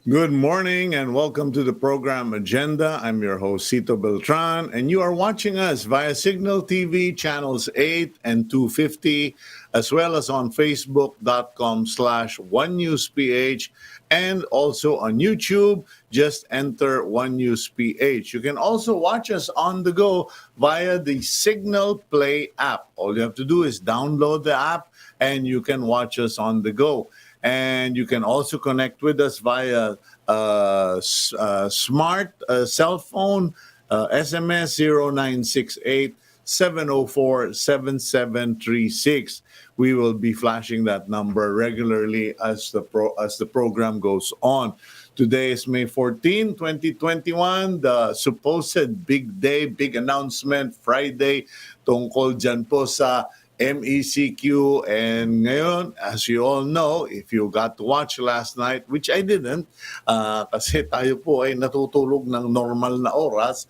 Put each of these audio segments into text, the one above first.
Good morning and welcome to the program Agenda. I'm your host, Cito Beltran, and you are watching us via Signal TV channels 8 and 250, as well as on Facebook.com/OneNewsPH, and also on YouTube. Just enter OneNewsPH. You can also watch us on the go via the Signal Play app. All you have to do is download the app and you can watch us on the go. And you can also connect with us via smart cell phone, SMS 0968-704-7736. We will be flashing that number regularly as the program goes on. Today is May 14, 2021, the supposed big day, big announcement, Friday, tungkol dyan po sa MECQ. And ngayon, as you all know, if you got to watch last night, which I didn't, kasi tayo po ay natutulog ng normal na oras,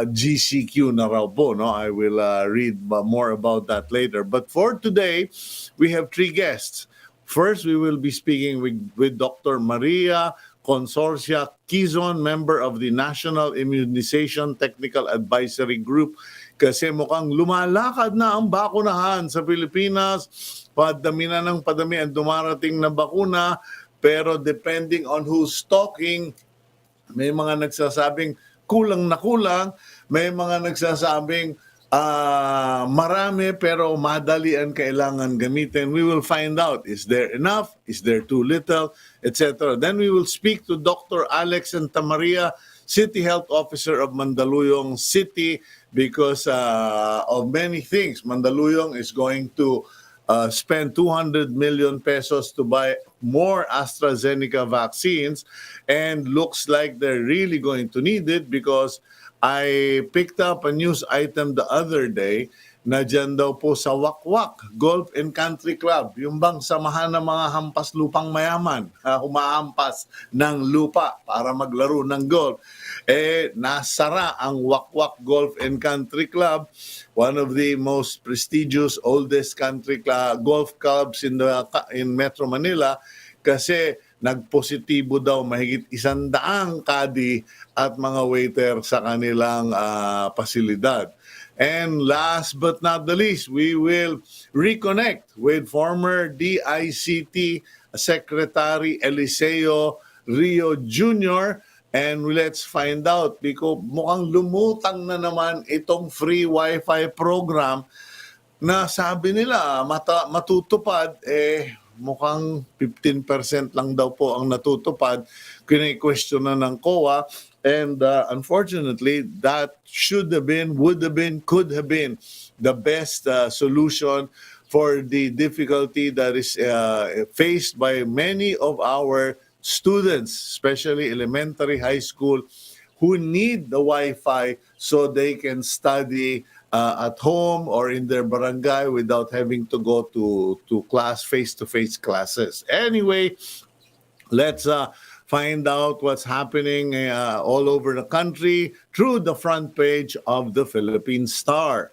GCQ na raw po. No? I will read more about that later. But for today, we have three guests. First, we will be speaking with Dr. Maria Consorcia Quizon, member of the National Immunization Technical Advisory Group. Kasi mukhang lumalakad na ang bakunahan sa Pilipinas. Padami na ng padami ang dumarating na bakuna. Pero depending on who's talking, may mga nagsasabing kulang na kulang. May mga nagsasabing marami pero madali ang kailangan gamitin. We will find out, is there enough? Is there too little? Etc. Then we will speak to Dr. Alex Santamaria, City Health Officer of Mandaluyong City, because of many things. Mandaluyong is going to spend 200 million pesos to buy more AstraZeneca vaccines, and looks like they're really going to need it because I picked up a news item the other day na dyan daw po sa Wakwak Golf and Country Club, yung bang samahan ng mga hampas lupang mayaman, humahampas ng lupa para maglaro ng golf. Nasara ang Wakwak Golf and Country Club, one of the most prestigious, oldest golf clubs in Metro Manila, kasi nagpositibo daw mahigit 100 kadi at mga waiter sa kanilang pasilidad. And last but not the least, we will reconnect with former DICT Secretary Eliseo Rio Jr. And let's find out, because mukhang lumutang na naman itong free Wi-Fi program na sabi nila matutupad, mukhang 15% lang daw po ang natutupad. Kine-question na ng COA. And unfortunately, that should have been, would have been, could have been the best solution for the difficulty that is faced by many of our students, especially elementary, high school, who need the Wi-Fi so they can study at home or in their barangay without having to go to class, face-to-face classes. Anyway, let's find out what's happening all over the country through the front page of the Philippine Star.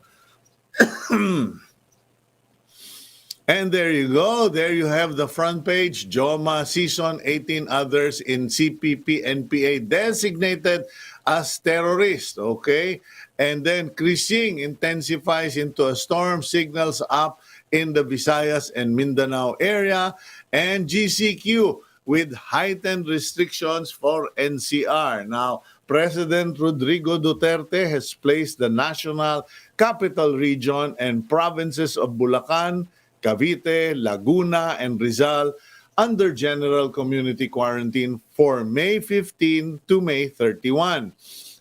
And there you go. There you have the front page. Joma, Season, 18 others in CPP-NPA designated as terrorist. Okay? And then Krising intensifies into a storm, signals up in the Visayas and Mindanao area. And GCQ with heightened restrictions for NCR. Now, President Rodrigo Duterte has placed the National Capital Region and provinces of Bulacan, Cavite, Laguna, and Rizal under general community quarantine for May 15 to May 31,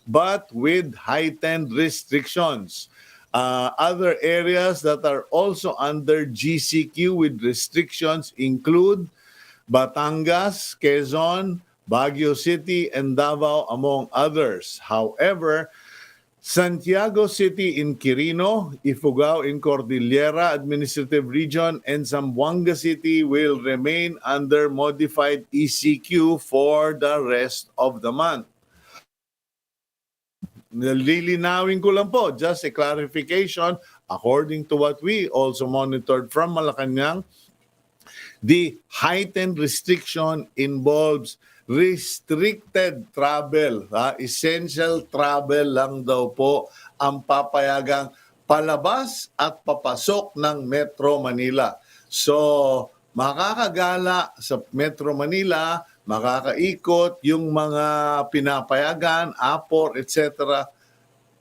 but with heightened restrictions. Other areas that are also under GCQ with restrictions include Batangas, Quezon, Baguio City, and Davao, among others. However, Santiago City in Quirino, Ifugao in Cordillera Administrative Region, and Zamboanga City will remain under modified ECQ for the rest of the month. Lilinawin ko lang po, just a clarification, according to what we also monitored from Malacanang, The heightened restriction involves restricted travel. Essential travel lang daw po ang papayagang palabas at papasok ng Metro Manila. So, makakagala sa Metro Manila, makakaikot yung mga pinapayagan, Apor, etc.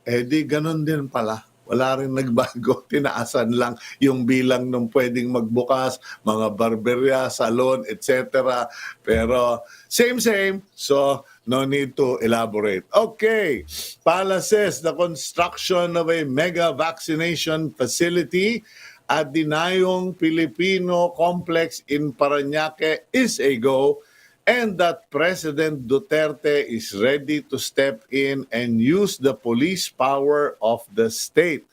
Di ganun din pala. Wala rin nagbago. Tinaasan lang yung bilang ng pwedeng magbukas, mga barberya, salon, etc. Pero same. So, no need to elaborate. Okay. Pala says the construction of a mega vaccination facility at the Nayong Filipino complex in Parañaque is a go, and that President Duterte is ready to step in and use the police power of the state.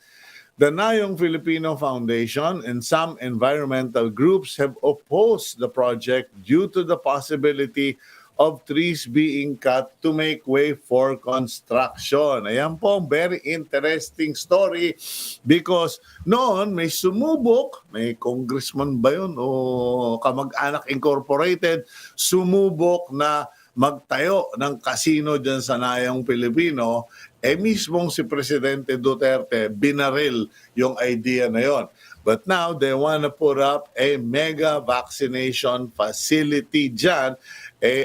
The Nayong Filipino Foundation and some environmental groups have opposed the project due to the possibility of trees being cut to make way for construction. Ayan po, very interesting story because noon may sumubok, may congressman ba yun o Kamag-anak Incorporated, sumubok na magtayo ng casino dyan sa Nayong Pilipino, mismong si Presidente Duterte binaril yung idea na yon. But now they want to put up a mega vaccination facility dyan.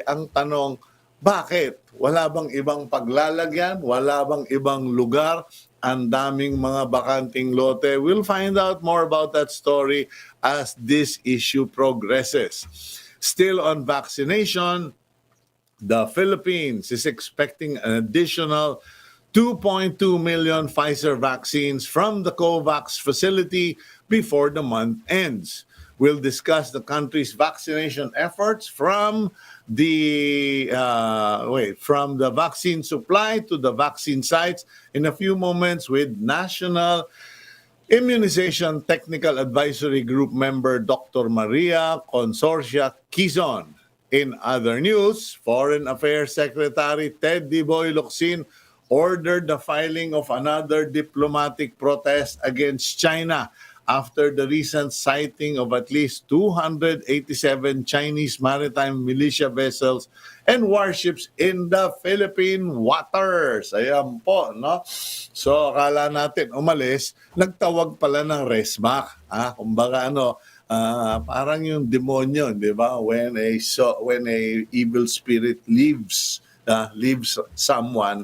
Ang tanong, bakit? Wala bang ibang paglalagyan? Wala bang ibang lugar? Ang daming mga bakanting lote. We'll find out more about that story as this issue progresses. Still on vaccination, the Philippines is expecting an additional 2.2 million Pfizer vaccines from the COVAX facility before the month ends. We'll discuss the country's vaccination efforts from the vaccine supply to the vaccine sites in a few moments with National Immunization Technical Advisory Group member Dr. Maria Consorcia Quizon. In other news, Foreign Affairs Secretary Ted Diboy Locsin ordered the filing of another diplomatic protest against China after the recent sighting of at least 287 Chinese maritime militia vessels and warships in the Philippine waters. Ayan po, no? So, akala natin umalis, nagtawag pala ng resmac. Kumbaga parang yung demonyo, di ba? When a evil spirit leaves someone,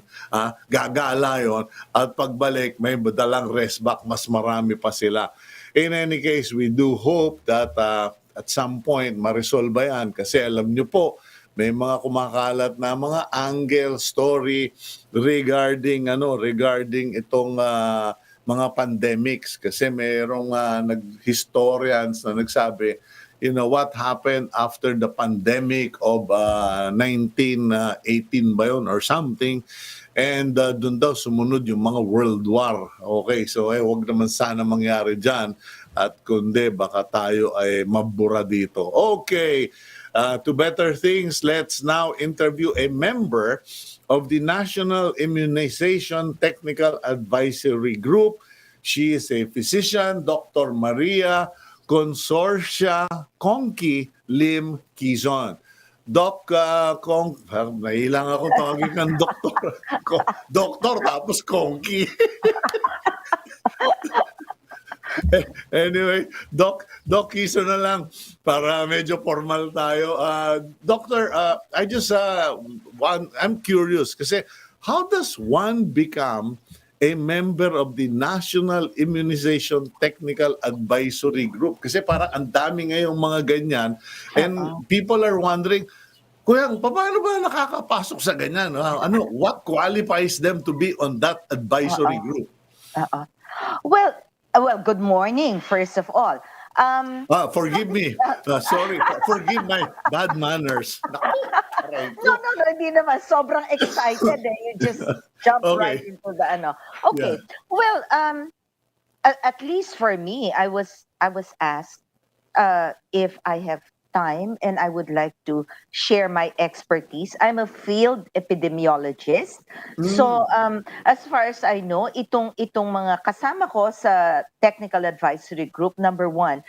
gagala yon at pagbalik may dalang resback, mas marami pa sila. In any case, we do hope that at some point ma-resolve yan kasi alam nyo po, may mga kumakalat na mga angle story regarding itong mga pandemics kasi mayroong historians na nagsabi, what happened after the pandemic of 1918 ba yun or something. And doon daw sumunod yung mga World War. Okay, so wag naman sana mangyari dyan. At kundi baka tayo ay mabura dito. Okay, to better things, let's now interview a member of the National Immunization Technical Advisory Group. She is a physician, Dr. Maria Consorcia Lim Quizon. Doc, nahilang ako tawagin ng doktor. Doktor tapos Kongki. Anyway, Doc Quizon na lang para medyo formal tayo. Doctor, I'm curious kasi how does one become a member of the National Immunization Technical Advisory Group? Kasi parang ang dami ngayong mga ganyan. And people are wondering, Kuya, paano ba nakakapasok sa ganyan? What qualifies them to be on that advisory group? Well, good morning, first of all. Forgive me. Sorry. Forgive my bad manners. No, hindi naman. Sobrang excited eh. You just jump right into the Okay. Yeah. Well, at least for me, I was asked if I have time and I would like to share my expertise. I'm a field epidemiologist. So as far as I know, itong mga kasama ko sa technical advisory group, number one,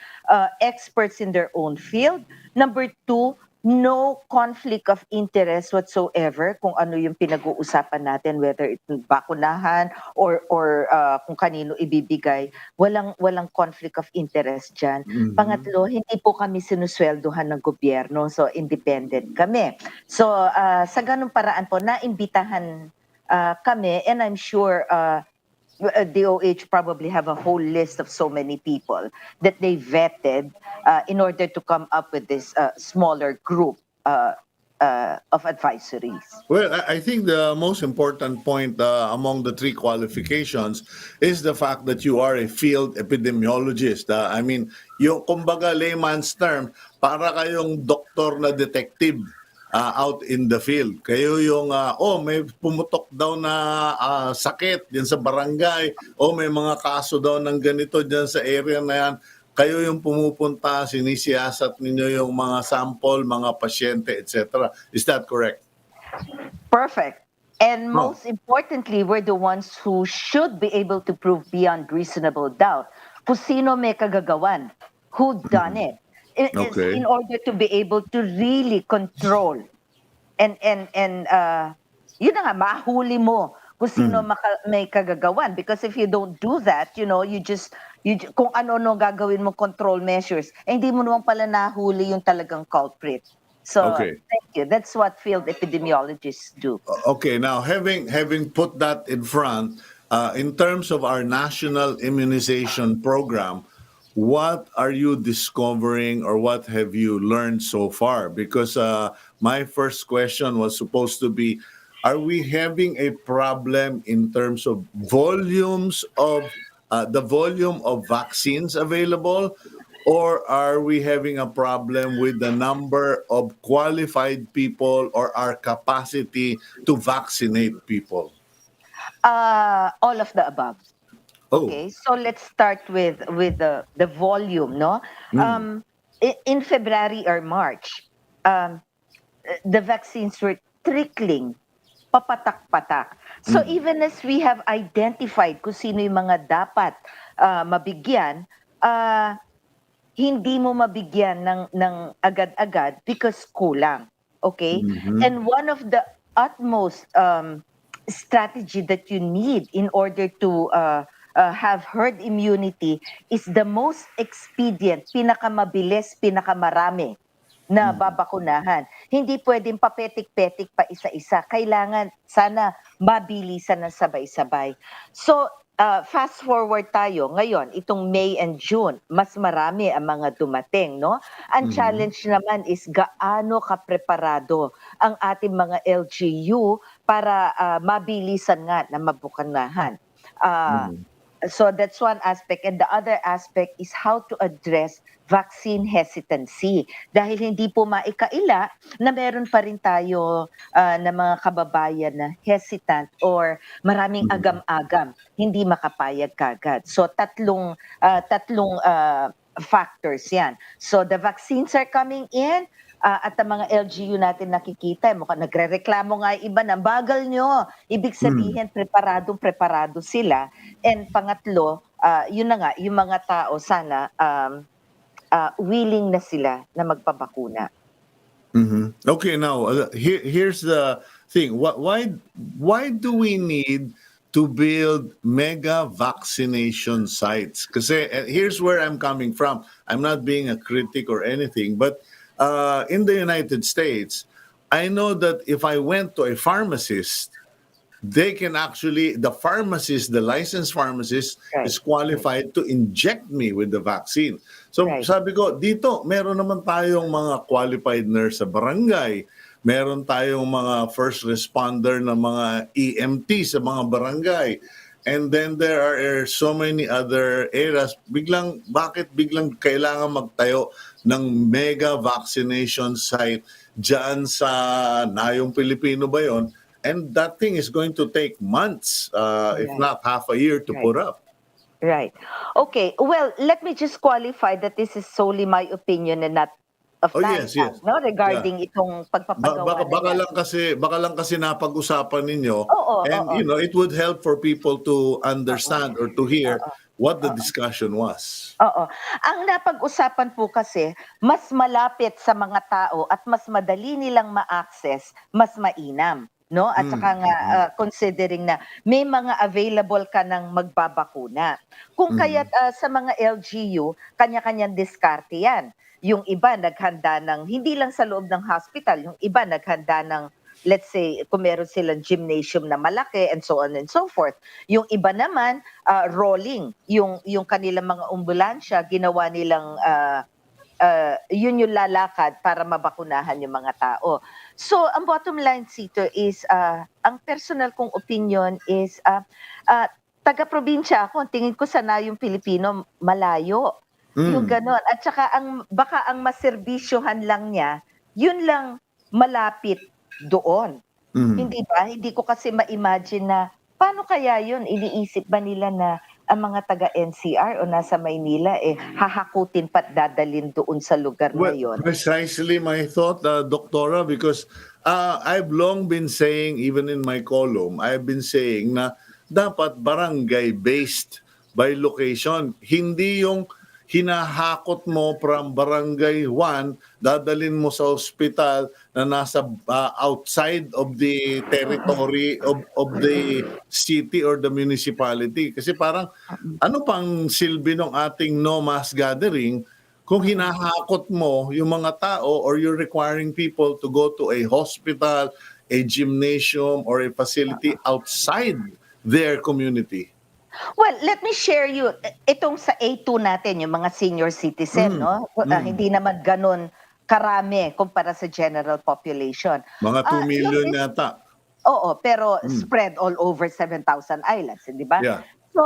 experts in their own field. Number two, no conflict of interest whatsoever kung ano yung pinag-uusapan natin, whether it's bakunahan or kung kanino ibibigay, walang conflict of interest dyan. Pangatlo, hindi po kami sinusweldohan ng gobyerno, so independent kami. So sa ganung paraan po, naimbitahan kami, and I'm sure DOH probably have a whole list of so many people that they vetted in order to come up with this smaller group of advisories. Well, I think the most important point among the three qualifications is the fact that you are a field epidemiologist. I mean, yung kumbaga layman's term, para kayong doktor na detective out in the field. Kayo yung, may pumutok daw na sakit dyan sa barangay, may mga kaso daw ng ganito dyan sa area na yan. Kayo yung pumupunta, sinisiyasat ninyo yung mga sample, mga pasyente, etc. Is that correct? Perfect. And most importantly, we're the ones who should be able to prove beyond reasonable doubt kung sino may kagagawan, who done it. Okay. In order to be able to really control and yun na nga, mahuli mo kung sino may kagagawan. Because if you don't do that, you kung ano gagawin mo control measures, hindi mo naman pala nahuli yung talagang culprit. So thank you. That's what field epidemiologists do. Okay, now having put that in front, in terms of our national immunization program, what are you discovering or what have you learned so far? Because my first question was supposed to be, are we having a problem in terms of volumes of the volume of vaccines available, or are we having a problem with the number of qualified people or our capacity to vaccinate people? All of the above. Okay, so let's start with the volume, no? In February or March, the vaccines were trickling, papatak-patak. So even as we have identified kung sino yung mga dapat mabigyan, hindi mo mabigyan ng agad-agad because kulang. Okay? And one of the utmost strategy that you need in order to have herd immunity is the most expedient, pinakamabilis, pinakamarami na babakunahan. Hindi pwedeng papetik-petik pa isa-isa. Kailangan sana mabilisan ng sabay-sabay. So, fast forward tayo. Ngayon, itong May and June, mas marami ang mga dumating, no? Ang challenge naman is gaano kapreparado ang ating mga LGU para mabilisan nga na mabukunahan. So that's one aspect. And the other aspect is how to address vaccine hesitancy. Dahil hindi po maikaila na meron pa rin tayo na mga kababayan na hesitant or maraming agam-agam, hindi makapayag kagad. So tatlong factors yan. So the vaccines are coming in, at ang mga LGU natin nakikita, mukhang nagre-reklamo nga iba na bagal nyo. Ibig sabihin, preparado sila. And pangatlo, yun na nga, yung mga tao sana willing na sila na magpabakuna. Okay, now here's the thing. Why do we need to build mega vaccination sites? Kasi here's where I'm coming from. I'm not being a critic or anything, but in the United States, I know that if I went to a pharmacist, they can actually, the pharmacist, the licensed pharmacist is qualified to inject me with the vaccine. So sabi ko, dito, meron naman tayong mga qualified nurse sa barangay. Meron tayong mga first responder na mga EMT sa mga barangay. And then there are so many other areas. Bakit biglang kailangan magtayo ng mega vaccination site dyan sa Nayong Pilipino ba yun? And that thing is going to take months, if not half a year to put up. Right. Okay. Well, let me just qualify that this is solely my opinion and not of Oh, yes, NITAG, yes. no, Yeah. regarding itong pagpapagawa na Baka yan. lang kasi napag-usapan ninyo, Oo, and oo. it would help for people to Oo, understand or to hear oo, what the oo. discussion was. Oo. Ang napag-usapan po kasi, mas malapit sa mga tao at mas madali nilang ma-access, mas mainam, 'no? At Mm, saka nga, mhm, considering na may mga available ka ng magbabakuna. Kung kaya't, mhm. sa mga LGU, kanya-kanyang diskarte 'yan. Yung iba naghanda ng hindi lang sa loob ng hospital, yung iba naghanda ng, let's say, kung meron silang gymnasium na malaki and so on and so forth. Yung iba naman, rolling, yung kanilang mga ambulansya ginawa nilang, yun yung lalakad para mabakunahan yung mga tao. So ang bottom line Sito is, ang personal kong opinion is, taga-probinsya ako, ang tingin ko sanayong Pilipino malayo, yung Hmm, gano'n. At saka baka ang maserbisyohan lang niya, yun lang malapit doon. mhm. Hindi ba? Hindi ko kasi ma-imagine na paano kaya yun, iniisip ba nila na ang mga taga-NCR o nasa Maynila, hahakutin pa't dadalhin doon sa lugar na Well, yun? precisely my thought, Doctora, because I've long been saying, even in my column, I've been saying na dapat barangay-based by location. Hindi yung hinahakot mo from barangay 1, dadalin mo sa ospital na nasa outside of the Mm, territory of the city or the municipality. Kasi parang mm, ano pang silbi ng ating no mass gathering kung mm. hinahakot mo yung mga tao or you're requiring people to go to a hospital, a gymnasium, or a facility outside their community. Well, let me share you, itong sa A2 natin, yung mga senior citizen, Mm, 'no? mm. Hindi naman gano'n karami kumpara sa general population. Mga 2 million Yung yata. Oo, pero Mm, spread all over 7,000 islands, hindi ba? yeah. So,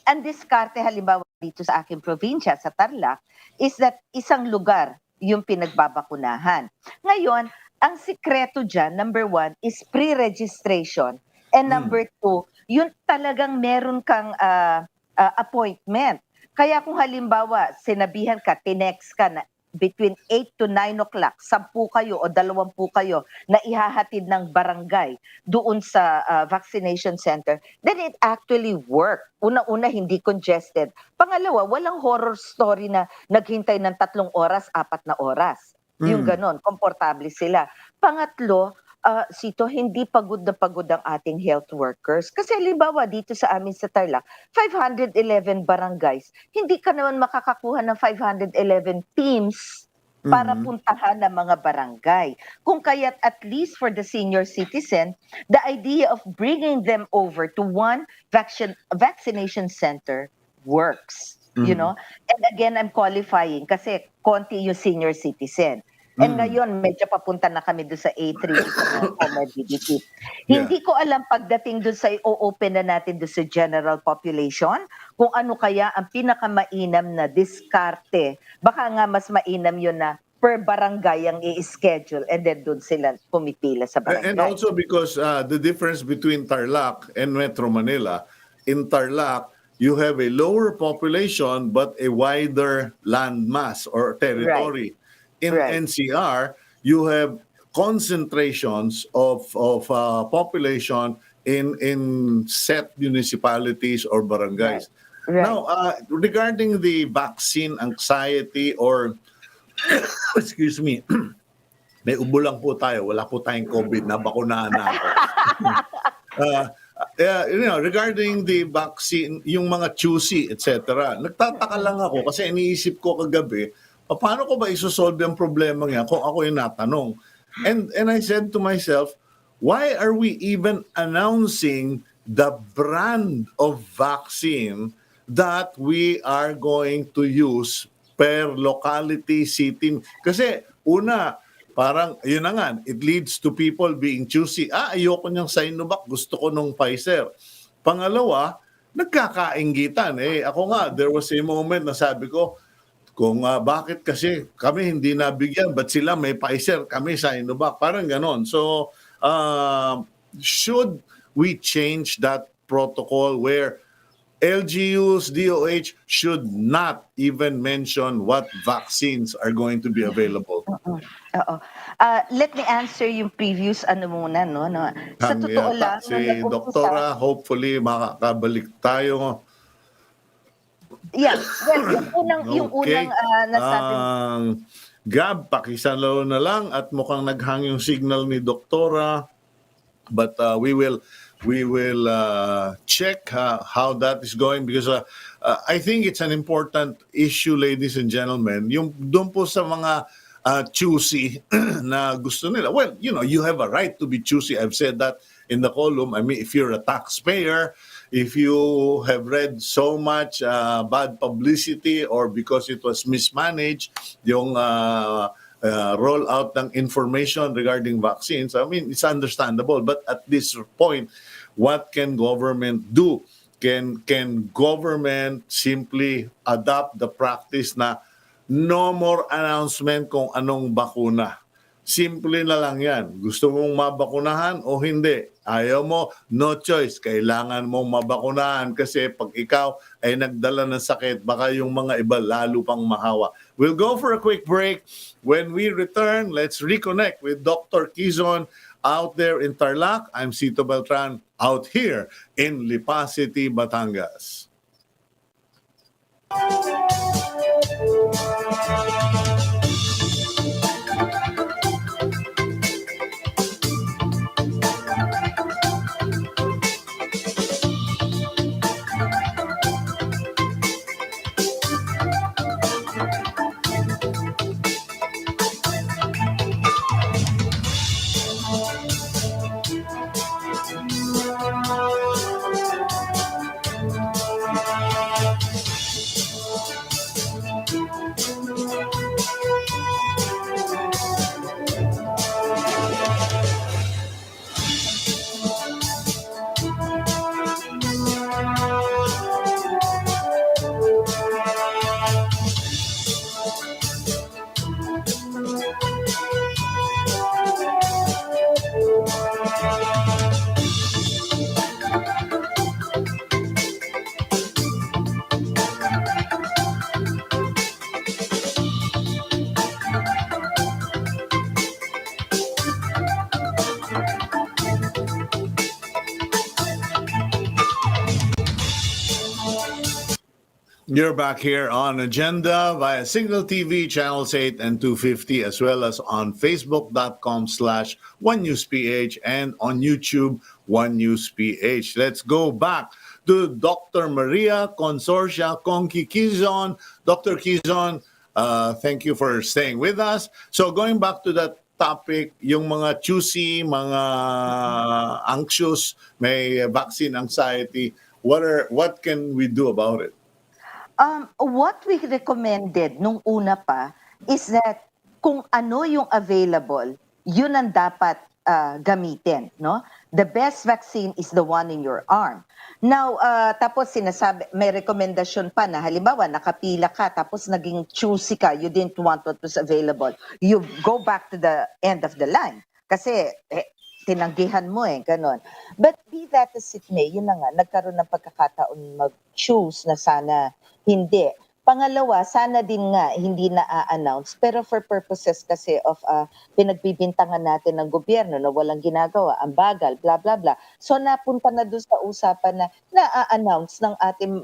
ang diskarte halimbawa dito sa aking probinsya, sa Tarlac, is that isang lugar yung pinagbabakunahan. Ngayon, ang sikreto diyan, number one, is pre-registration, and Mm, number two, yung talagang meron kang, appointment. Kaya kung halimbawa sinabihan ka, tinext ka na between 8 to 9 o'clock, 10 kayo o 20 kayo na ihahatid ng barangay doon sa, vaccination center, then it actually work. Una-una, hindi congested. Pangalawa, walang horror story na naghintay ng 3 oras, 4 na oras. Yung mm. gano'n, komportable sila. Pangatlo, Sito, hindi pagod na pagod ang ating health workers. Kasi halimbawa dito sa amin sa Tarlac, 511 barangays, hindi ka naman makakakuha ng 511 teams para Mhm. puntahan ng mga barangay. Kung kaya't at least for the senior citizen, the idea of bringing them over to one vaccination center works, you know? Mhm. And again, I'm qualifying kasi konti yung senior citizen. And Mm. ngayon medyo papunta na kami dun sa A3 sa mga comorbidity. Yeah. Hindi ko alam pagdating dun sa i-o-open na natin dun sa general population, kung ano kaya ang pinakamainam na diskarte. Baka nga mas mainam yun na per barangay ang i-schedule and then dun sila pumipila sa And barangay. also because the difference between Tarlac and Metro Manila, in Tarlac, you have a lower population but a wider land mass or Right, territory. In right, NCR, you have concentrations of population in set municipalities or right, barangays. right. Now, regarding the vaccine anxiety or excuse me, may ubo lang po tayo, wala po tayong COVID, nabakunahan na ako. Uh, regarding the vaccine, yung mga choosy, etc. Nagtataka Mm, lang ako kasi iniisip ko kagabi, paano ko ba isosolve yung problema niya kung ako yung natanong? And I said to myself, why are we even announcing the brand of vaccine that we are going to use per locality, city? Kasi una, parang, yun na nga, it leads to people being choosy. Ayoko niyang Sinovac, gusto ko nung Pfizer. Pangalawa, nagkakainggitan. Ako nga, there was a moment na sabi ko, kung bakit kasi kami hindi nabigyan, ba't sila may Pfizer, kami Sinovac, parang ganon. So, should we change that protocol where LGUs, DOH should not even mention what vaccines are going to be available. Oo, oo. Let me answer yung previous ano muna 'no. Sa Hang totoo yata lang nung si nag-umpisa, Doktora, hopefully makakabalik tayo. yeah, well, yung unang Okay. nasabi mo. Gab, pakisalaw na lang at mukhang naghang yung signal ni Doktora. But we will check how that is going, because I think it's an important issue, ladies and gentlemen. Yung doon po sa mga choosy na gusto nila. Well, you have a right to be choosy. I've said that in the column. I mean, if you're a taxpayer, if you have read so much bad publicity, or because it was mismanaged, yung rollout ng information regarding vaccines, I mean, it's understandable. But at this point, what can government do? Can government simply adopt the practice na no more announcement kung anong bakuna? Simple na lang yan. Gusto mong mabakunahan o hindi? Ayaw mo, no choice. Kailangan mong mabakunahan, kasi pag ikaw ay nagdala ng sakit, baka yung mga iba lalo pang mahawa. We'll go for a quick break. When we return, let's reconnect with Dr. Quizon out there in Tarlac. I'm Cito Beltran out here in Lipa City, Batangas. You're back here on Agenda via Signal TV, Channels 8 and 250, as well as on Facebook.com/OneNewsPH and on YouTube, OneNewsPH. Let's go back to Dr. Maria Consorcia Quizon. Dr. Quizon, thank you for staying with us. So going back to that topic, yung mga choosy, mga anxious, may vaccine anxiety, what can we do about it? What we recommended nung una pa is that kung ano yung available, yun ang dapat gamitin, no? The best vaccine is the one in your arm. Now, tapos sinasabi, may rekomendasyon pa na halimbawa nakapila ka tapos naging choosy ka, you didn't want what was available. You go back to the end of the line kasi tinanggihan mo ganon. But be that as it may, yun na nga, nagkaroon ng pagkakataon mag-choose na sana hindi. Pangalawa, sana din nga hindi na-announce, pero for purposes kasi of pinagbibintangan natin ng gobyerno na walang ginagawa, ang bagal, blah blah blah. So napunta na doon sa usapan na na-announce ng ating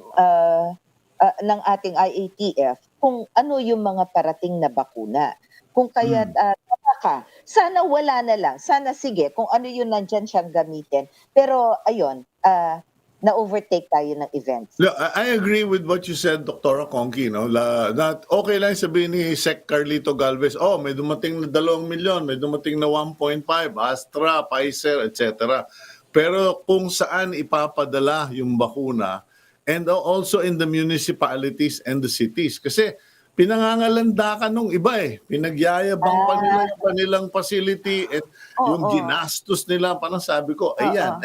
IATF kung ano yung mga parating na bakuna. Kung kaya sana wala na lang. Sana sige, kung ano yun nandyan siyang gamitin. Pero ayun, na-overtake tayo ng events. Look, I agree with what you said, Dr. Conky, no? That okay lang sabihin ni Sec. Carlito Galvez, may dumating na 2 milyon, may dumating na 1.5, Astra, Pfizer, etc. Pero kung saan ipapadala yung bakuna, and also in the municipalities and the cities. Kasi pinangangalanda ka nung iba Pinagyayabang pa nila yung kanilang facility at yung ginastos nila. Parang sabi ko, ayan,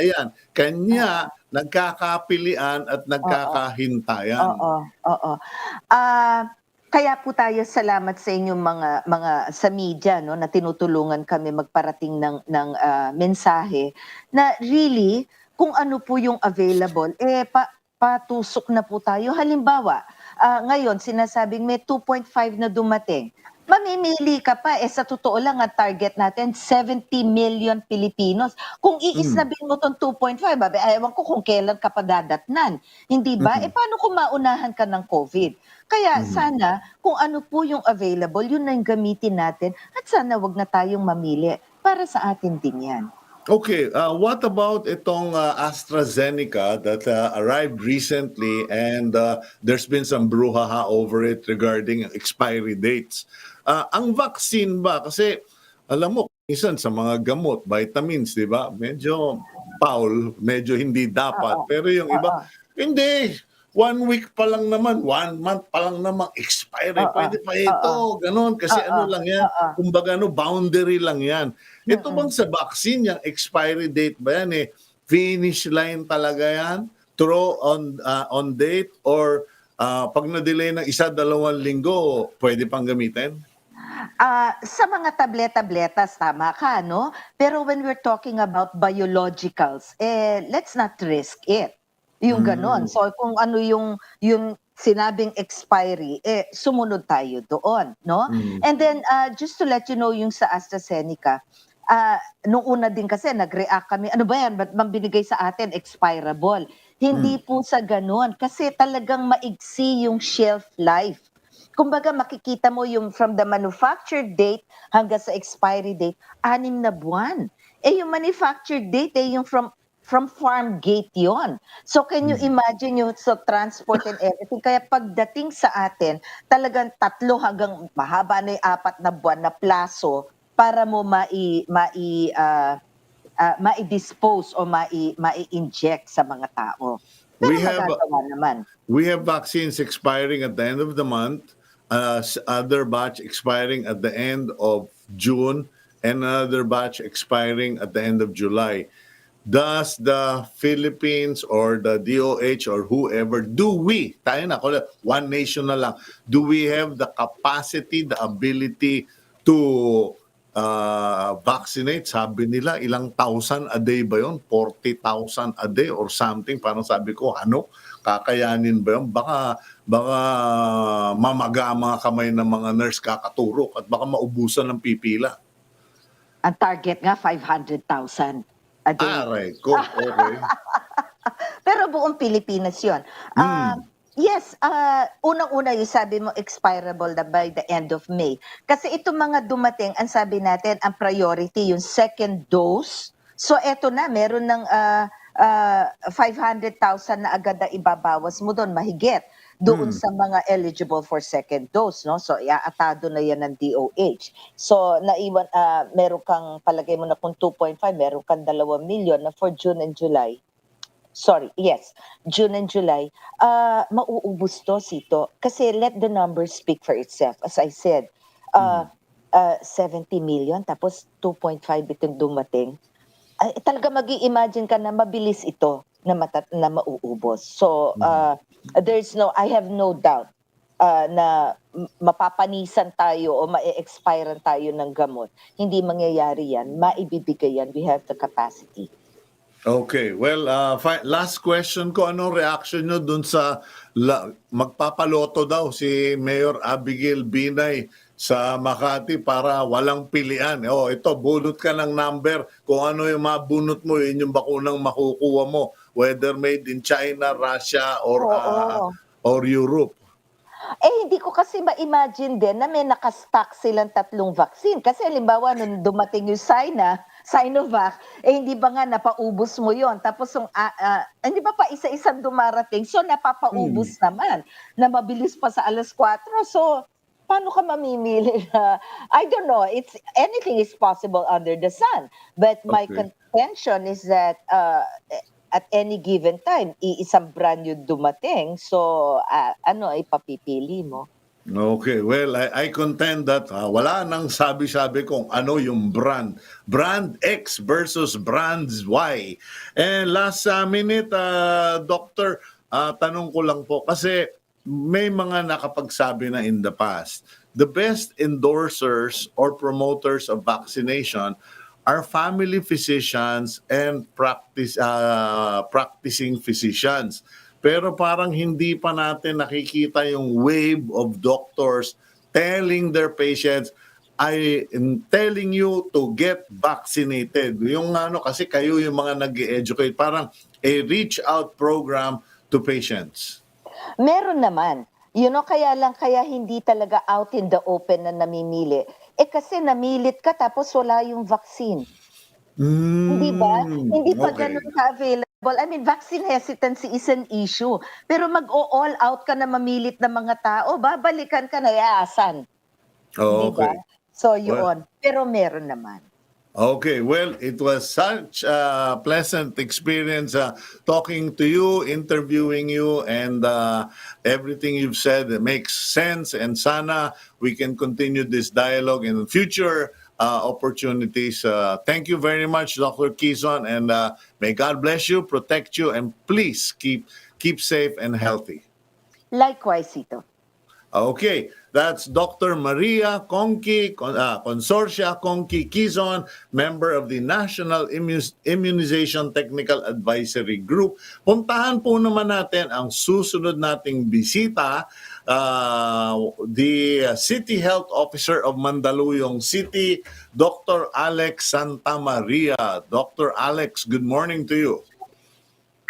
kanya nagkakapilian at nagkakahintayan. Kaya po tayo salamat sa inyong mga sa media, no, na tinutulungan kami magparating ng mensahe na really kung ano po yung available patusok na po tayo. Halimbawa, ngayon sinasabing may 2.5 na dumating. Mamimili ka pa, sa totoo lang ang target natin 70 million Filipinos. Kung Mm. iisnabin mo 'tong 2.5, ewan ko kung kailan ka pa dadatnan, hindi ba? Mhm. Paano kung maunahan ka ng COVID? Kaya Mhm. sana kung ano po yung available, yun na yung gamitin natin at sana 'wag na tayong mamili, para sa atin din 'yan. Okay, what about itong AstraZeneca that arrived recently and there's been some brouhaha over it regarding expiry dates. Ang vaccine ba, kasi alam mo, minsan sa mga gamot, vitamins, di ba? Medyo foul, medyo hindi Oo, dapat. Pero yung iba, oo, hindi. 1 week pa lang naman, 1 month pa lang naman, expiry. oo, Pwede pa oo, ito, ganun. Kasi oo, ano lang yan, oo, kumbaga boundary lang yan. Ito bang mm. sa vaccine, yung expiry date ba yan finish line talaga yan? Throw on date or pag na-delay ng 1-2 linggo, pwede pang gamitin? Sa mga tableta-tabletas, tama ka, no? Pero when we're talking about biologicals, let's not risk it. Yung gano'n. Hmm. So kung ano yung sinabing expiry, sumunod tayo doon, no? Mm. And then, just to let you know yung sa AstraZeneca, nung una din kasi nag-react kami, ano ba yan, ba't bang binigay sa atin expirable? Hindi Mm. po sa gano'n, kasi talagang maigsi yung shelf life. Kumbaga makikita mo yung from the manufacture date hanggang sa expiry date, 6 na buwan. Yung manufacture date, yung from farm gate yon. So can you Mm. imagine yung sa transport and everything? Kaya pagdating sa atin, talagang 3 hanggang mahaba na yung 4 na buwan na plaso para mo mai-dispose o mai-inject sa mga tao. Pero We have magagawa naman. We have vaccines expiring at the end of the month, other batch expiring at the end of June, and another batch expiring at the end of July. Does the Philippines or the DOH or whoever, tayo na, one nation na lang, do we have the capacity, the ability to vaccinate? Sabi nila, ilang thousand a day ba yun? 40,000 a day or something. Parang sabi ko, kakayanin ba yun? Baka mamaga ang mga kamay ng mga nurse kakaturok at baka maubusan ng pipila. Ang target nga 500,000 a day. Aray ko, okay. Pero buong Pilipinas 'yon. Hmm. Yes, unang-una yung sabi mo expirable na by the end of May. Kasi itong mga dumating, ang sabi natin ang priority yung second dose. So eto na, meron ng 500,000 na agad na ibabawas mo doon, mahigit doon Hmm. sa mga eligible for second dose, no? So iaatado na 'yan ng DOH. So naiwan, meron kang palagay mo na kung 2.5, meron kang 2 milyon na for June and July. Sorry, yes, June and July. Mauubos 'to, Sito, kasi let the numbers speak for itself. As I said, Hmm. uh, 70 million tapos 2.5 itong dumating. Talaga mag-i-imagine ka na mabilis ito na mauubos. So, Hmm. I have no doubt, na mapapanisan tayo o mae-expirean tayo ng gamot. Hindi mangyayari 'yan, maibibigay 'yan, we have the capacity. Okay, well, last question ko, anong reaction nyo dun sa magpapaloto daw si Mayor Abigail Binay sa Makati para walang pilian? Ito, bunot ka ng number. Kung ano yung mabunot mo, yun yung bakunang makukuha mo. Whether made in China, Russia, Oo. or Europe. Hindi ko kasi ma-imagine din na may naka-stock silang 3 vaccine. Kasi halimbawa nung dumating yung Sinovac, hindi ba nga napaubos mo yon? Tapos yung, hindi ba pa isa-isang dumarating, so Hmm. napapaubos naman, na mabilis pa sa 4:00. So, paano ka mamimili na I don't know, anything is possible under the sun. But my Okay. contention is that, at any given time, iisang brand yung dumating. So, ano ipapipili mo? Okay, well, I contend that wala nang sabi-sabi kung ano yung brand. Brand X versus brand Y. And last minute, Doctor, tanong ko lang po, kasi may mga nakapagsabi na in the past, the best endorsers or promoters of vaccination are family physicians and practicing physicians. pero parang hindi pa natin nakikita yung wave of doctors telling their patients, I am telling you to get vaccinated. Yung ano, kasi kayo yung mga nag-educate, parang a reach out program to patients. Meron naman. Kaya hindi talaga out in the open na namimili. Kasi namilit ka tapos wala yung vaccine. Hindi ba? Hindi pa Okay. gano'n ka-available. I mean, vaccine hesitancy is an issue. Pero mag-o-all out ka na mamilit na mga tao, babalikan ka na asan. Hindi ba? Okay. So, Well, yun. Pero meron naman. okay, well, it was such a pleasant experience talking to you, interviewing you, and everything you've said makes sense. And sana we can continue this dialogue in future opportunities. Thank you very much, Dr. Quizon, and may God bless you, protect you, and please keep safe and healthy. Likewise, Cito. Okay, that's Dr. Maria Conqui, Consorcia Quizon, member of the National Immunization Technical Advisory Group. Puntahan po naman natin ang susunod nating bisita, the City Health Officer of Mandaluyong City, Dr. Alex Santamaria. Dr. Alex, good morning to you.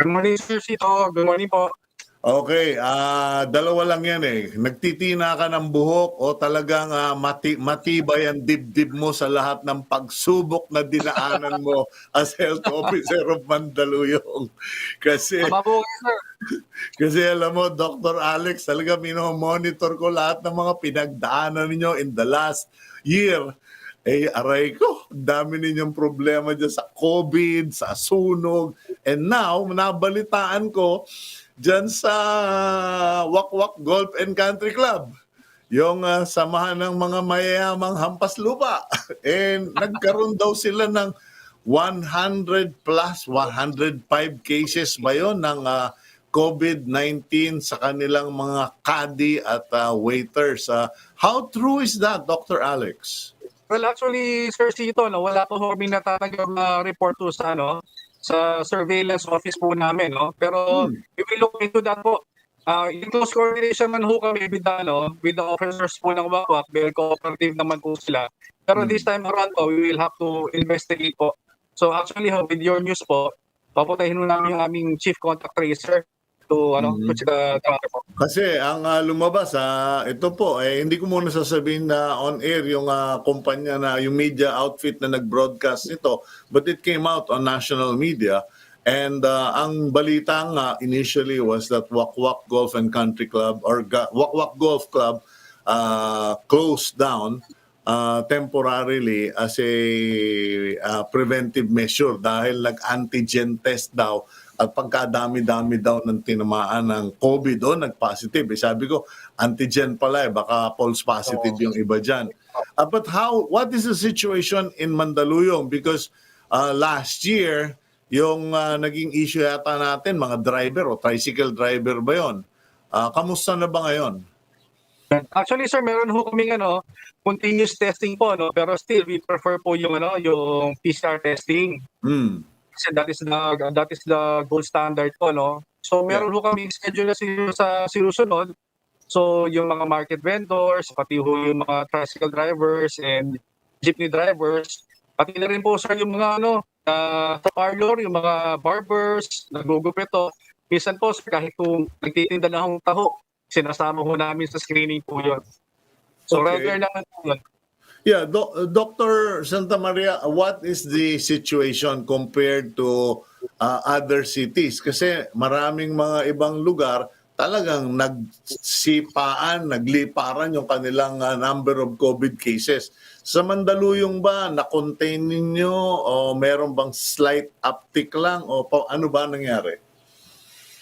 Good morning, Sir Cito. Good morning po. Okay, dalawa lang yan eh. Nagtitina ka ng buhok o talagang matibay ang dibdib mo sa lahat ng pagsubok na dinaanan mo as Health Officer of Mandaluyong. Kasi, Tama po kayo, sir. kasi alam mo, Dr. Alex, talaga monitor ko lahat ng mga pinagdaanan ninyo in the last year. Aray ko, dami ninyong problema dyan sa COVID, sa sunog. And now, nabalitaan ko, dyan sa Wakwak Golf and Country Club, yung samahan ng mga mayayamang hampas lupa. And nagkaroon daw sila ng 100 plus, 105 cases ba yun ng COVID-19 sa kanilang mga caddy at waiters. How true is that, Dr. Alex? Well, actually, Sir Cito, wala po kami natatanggap na report to sa surveillance office po namin, no? Pero we will look into that po. In close coordination man ho kami with the officers po ng Wakwak, very cooperative naman po sila. Pero this time around po, we will have to investigate po. So actually, with your news po, paputahin ho namin yung aming chief contact tracer to to the tracker po. Kasi ang lumabas, ito po, hindi ko muna sasabihin na on air yung kumpanya na, yung media outfit na nag-broadcast nito, but it came out on national media. And ang balita nga initially was that Wakwak Golf and Country Club or Wakwak Golf Club closed down temporarily as a preventive measure dahil nag-antigen test daw at pagkadami-dami daw ng tinamaan ng COVID nag-positive. Sabi ko, antigen pala baka false positive yung iba dyan. But what is the situation in Mandaluyong? Because last year, yung naging issue yata natin, mga driver o tricycle driver ba yun? Kamusta na ba ngayon? Actually, sir, meron ho kaming continuous testing po, pero still we prefer po yung PCR testing. Kasi that is the gold standard po, So meron ho kami schedule na sa sinusunod. So yung mga market vendors, pati ho yung mga tricycle drivers and jeepney drivers, pati na rin po sir yung mga sa parlor, yung mga barbers, nagugupito. Minsan po sir, kahit kung nagtitinda na akong taho, sinasama ho namin sa screening po yun. So regular naman po yun. Yeah, Dr. Santa Maria, what is the situation compared to other cities? Kasi maraming mga ibang lugar talagang nagsipaan, nagliparan yung kanilang number of COVID cases. Sa Mandaluyong ba, na-contain ninyo o meron bang slight uptick lang o ano ba nangyari?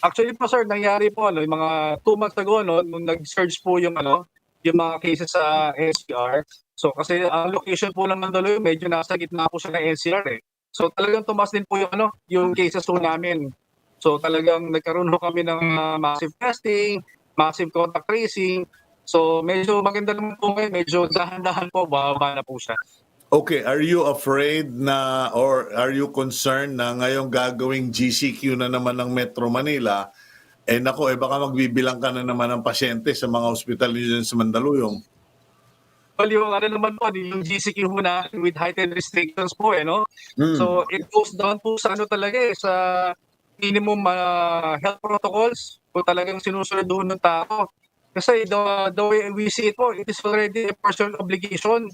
Actually po sir, nangyari po yung mga 2 months ago nung nag-surge po yung mga cases sa NCR. So kasi ang location po ng Mandaluyong medyo nasa gitna po siya ng NCR eh. So talagang tumaas din po yung cases po namin. So talagang nagkaroon ho kami ng massive testing, massive contact tracing. So medyo maganda naman po ngayon, medyo dahan-dahan po, bababa na po siya. Okay, are you afraid na or are you concerned na ngayong gagawing GCQ na naman ng Metro Manila Nako, baka magbibilang ka na naman ng pasyente sa mga ospital dyan sa Mandaluyong. Well, yung ano naman po, yung GCQ ho na with heightened restrictions po, no? Mm. So, it goes down po sa ano talaga sa minimum health protocols po talagang sinusunod doon ng tao. Kasi the way we see it po, it is already a personal obligation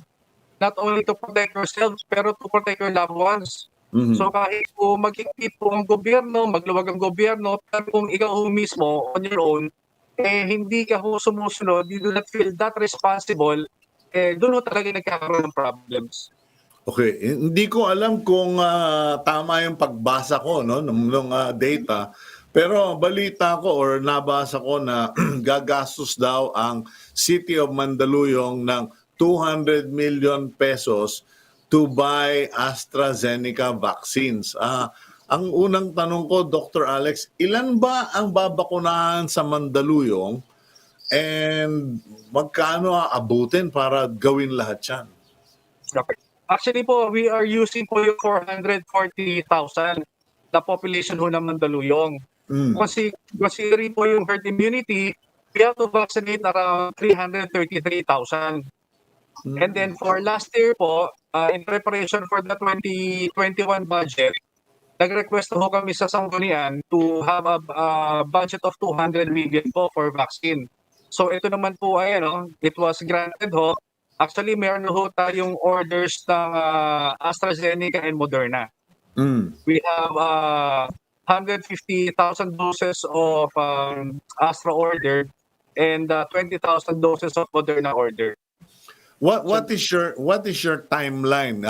not only to protect yourself, pero to protect your loved ones. Mhm. So kahit po magiging po ang gobyerno, magluwag ang gobyerno, pero kung ikaw ho mismo on your own, hindi ka ho sumusunod, you do not feel that responsible, doon ho talaga nagkakaroon ng problems. Okay, hindi ko alam kung tama yung pagbasa ko ng data, pero balita ko or nabasa ko na gagastos daw ang City of Mandaluyong ng 200 million pesos to buy AstraZeneca vaccines. Ang unang tanong ko, Dr. Alex, ilan ba ang babakunahan sa Mandaluyong and magkano aabutin para gawin lahat yan? Okay. Actually po, we are using po yung 440,000 na population ho ng Mandaluyong. Kasi considering po yung herd immunity, we have to vaccinate around 333,000. And then for last year po, in preparation for the 2021 budget, nag-request ho kami sa Sanggunian to have a budget of 200 million po for vaccine. So ito naman po ay it was granted ho. Actually, meron ho tayong orders ng AstraZeneca and Moderna. We have 150,000 doses of Astra ordered and 20,000 doses of Moderna ordered. What is your timeline?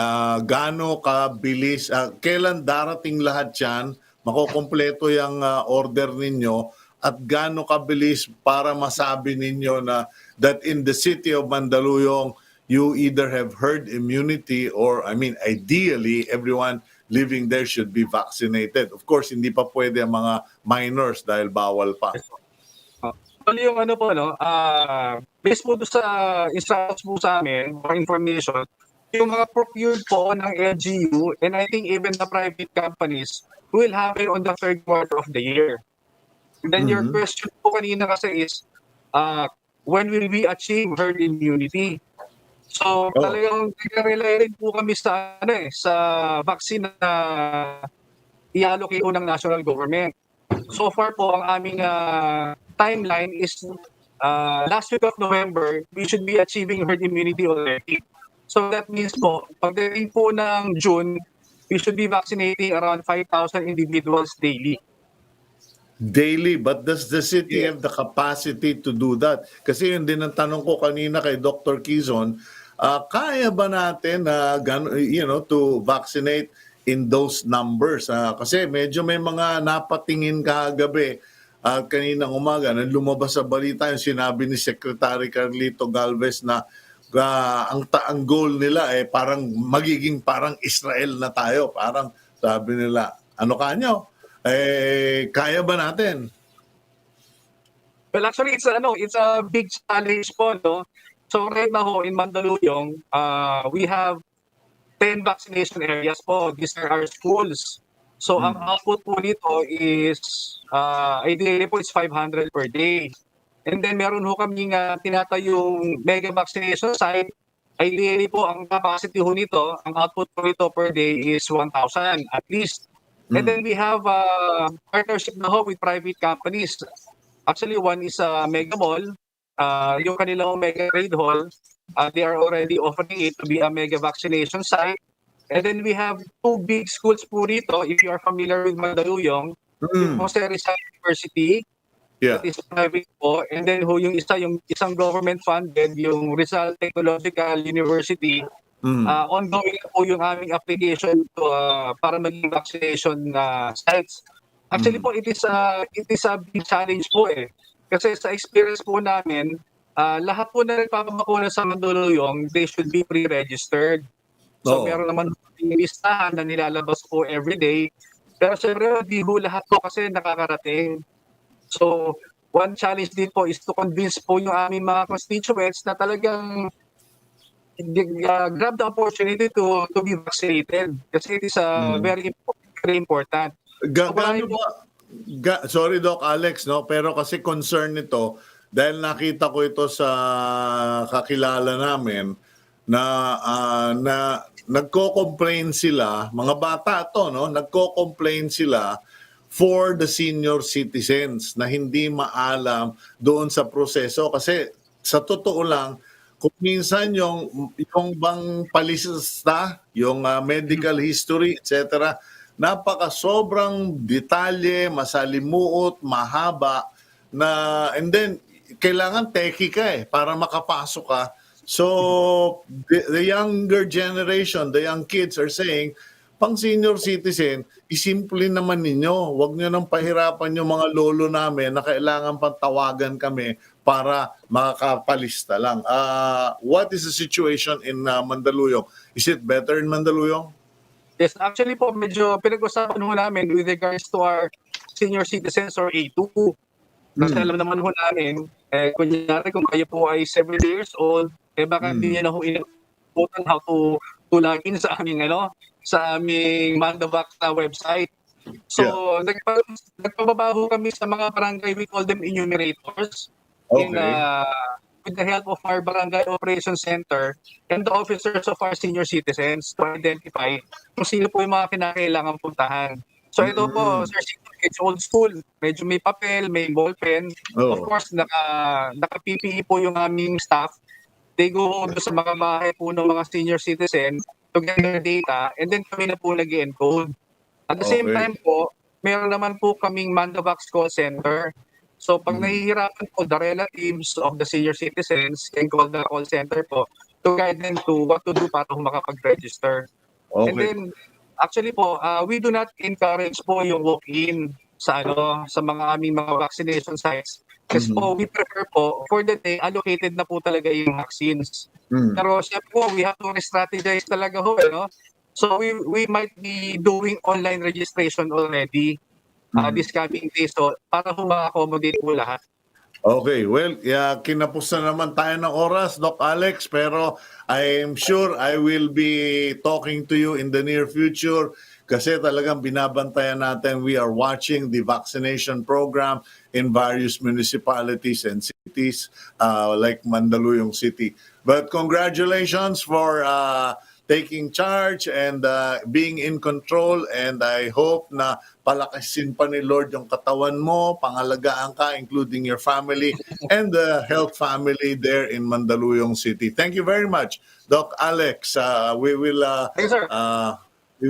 Gaano kabilis? Kailan darating lahat 'yan? Makokompleto yung order ninyo at gaano kabilis para masabi ninyo na that in the city of Mandaluyong you either have herd immunity or ideally everyone living there should be vaccinated. Of course, hindi pa pwede ang mga minors dahil bawal pa. Actually, yung based po sa instructions po sa amin, or information, yung mga procured po ng LGU and I think even the private companies will happen on the third quarter of the year. And then your question po kanina kasi is, when will we achieve herd immunity? So talagang nag-rely rin po kami sa sa vaccine na i-allocate po ng national government. So far po ang aming timeline is last week of November, we should be achieving herd immunity already. So that means po, pagdating po ng June, we should be vaccinating around 5,000 individuals daily. Daily, but does the city have the capacity to do that? Kasi yun din ang tanong ko kanina kay Dr. Quizon, kaya ba natin to vaccinate in those numbers? Kasi medyo may mga napatingin kagabi kaninang umaga na lumabas sa balita yung sinabi ni Secretary Carlito Galvez na ang goal nila parang magiging parang Israel na tayo. Parang sabi nila, ano kanyo? Kaya ba natin? Well, actually, it's a big challenge po, no? So right now in Mandaluyong, we have 10 vaccination areas po. These are our schools. So ang output po nito is, ideally po is 500 per day. And then meron ho kaming tinatayong mega vaccination site. Ideally po, ang capacity ho nito, ang output po nito per day is 1,000 at least. And then we have a partnership na ho with private companies. Actually, one is a mega mall. Yung kanilang mega trade hall, they are already offering it to be a mega vaccination site. And then we have two big schools po rito, if you are familiar with Mandaluyong, yung Jose Rizal University, that is private po. And then yung isang government funded, yung Rizal Technological University, ongoing po yung aming application to, para maging vaccination sites. Actually po, it is a big challenge po Kasi sa experience po namin, lahat po na nagpapabakuna sa Mandaluyong, they should be pre-registered. So meron naman yung listahan na nilalabas po everyday. Pero syempre, di po lahat po kasi nakakarating. So one challenge din po is to convince po yung aming mga constituents na talagang grab the opportunity to be vaccinated. Kasi it is very important. Sorry Doc Alex, no, pero kasi concern nito dahil nakita ko ito sa kakilala namin na nagko-complain sila, mga bata to, no, nagko-complain sila for the senior citizens na hindi maalam doon sa proseso kasi sa totoo lang kung minsan yung bang palista, yung medical history, etc. Napaka sobrang detalye, masalimuot, mahaba na and then kailangan techie ka para makapasok ka. So the younger generation, the young kids are saying, pang senior citizen, isimple naman ninyo. Huwag nyo nang pahirapan yung mga lolo namin na kailangan pang tawagan kami para makakapalista lang. What is the situation in Mandaluyong? Is it better in Mandaluyong? Yes, actually po, medyo pinag-usapan ho namin with regards to our senior citizens or A2. Kasi alam naman ho namin, kunyari kung kayo po ay 70 years old, baka hindi niya na ho inututan how to log in sa aming, sa aming Mandavac na website. So, nagpababaho kami sa mga barangay, we call them enumerators. Okay. With the help of our barangay operations center and the officers of our senior citizens to identify kung sino po yung mga kinakailangan puntahan. So ito po, Sir Cito, it's old school. Medyo may papel, may ballpen. Of course, naka-PPE po yung aming staff. They go sa mga bahay po ng mga senior citizen to get their data and then kami na po nag-encode. At the same time po, meron naman po kaming Mandavac call center. So pag nahihirapan po the relatives of the senior citizens can call the call center po to guide them to what to do para makapag-register. Okay. And then actually po, we do not encourage po yung walk-in sa mga aming mga vaccination sites. Kasi po we prefer po for the day allocated na po talaga yung vaccines. Pero syempre po we have to strategize talaga ho, So we might be doing online registration already. This coming day, so para ma-accommodate po lahat. Okay, well, kinapos na naman tayo ng oras, Doc Alex, pero I'm sure I will be talking to you in the near future kasi talagang binabantayan natin. We are watching the vaccination program in various municipalities and cities like Mandaluyong City. But congratulations for taking charge and being in control, and I hope na palakasin pa ni Lord yung katawan mo, pangalagaan ka, including your family and the health family there in Mandaluyong City. Thank you very much, Doc Alex. We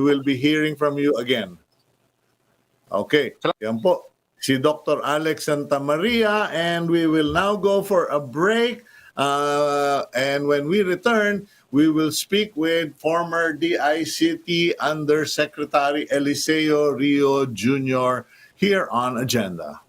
will be hearing from you again. Okay, yan po. Si Dr. Alex Santamaria, and we will now go for a break. And when we return, we will speak with former DICT Undersecretary Eliseo Rio Jr. here on Agenda.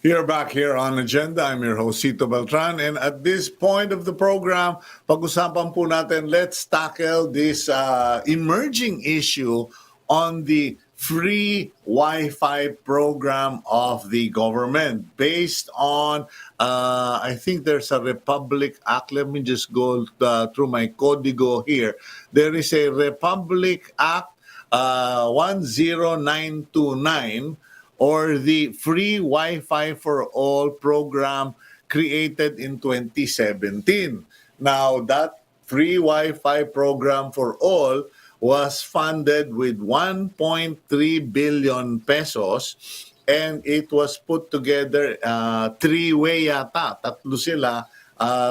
You're back here on Agenda. I'm your host, Cito Beltran. And at this point of the program, pag-usapan po natin, let's tackle this emerging issue on the free Wi-Fi program of the government based on, I think there's a Republic Act. Let me just go through my código here. There is a Republic Act 10929, or the Free Wi-Fi for All program created in 2017. Now, that free Wi-Fi program for all was funded with 1.3 billion pesos, and it was put together three-way yata. Tatlo sila,